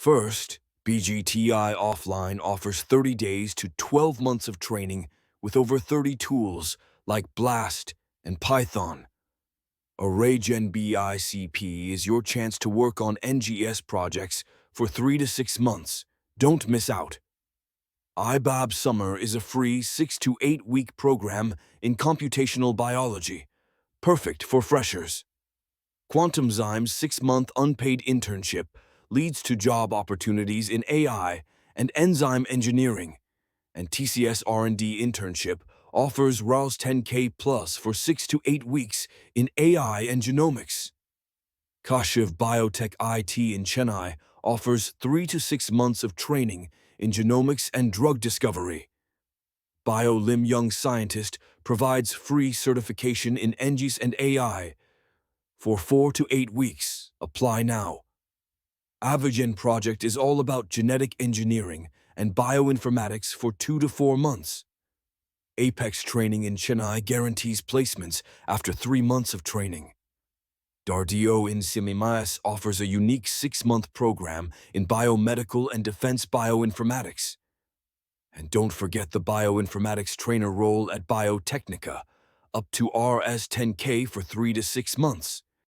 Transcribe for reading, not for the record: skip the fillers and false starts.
First, BGTI Offline offers 30 days to 12 months of training with over 30 tools like Blast and Python. ArrayGen BICP is your chance to work on NGS projects for 3 to 6 months. Don't miss out. IBAB Summer is a free 6 to 8 week program in computational biology, perfect for freshers. Quantumzyme's 6-month unpaid internship leads to job opportunities in AI and enzyme engineering, and TCS R&D internship offers RALS 10K plus for 6 to 8 weeks in AI and genomics. Kaashiv Biotech IT in Chennai offers 3 to 6 months of training in genomics and drug discovery. BioLim Young Scientist provides free certification in NGS and AI for 4 to 8 weeks. Apply now. Avogen project is all about genetic engineering and bioinformatics for 2 to 4 months. Apex training in Chennai guarantees placements after 3 months of training. DRDO-INMAS offers a unique 6-month program in biomedical and defense bioinformatics. And don't forget the bioinformatics trainer role at Biotecnika, up to RS 10K for 3 to 6 months.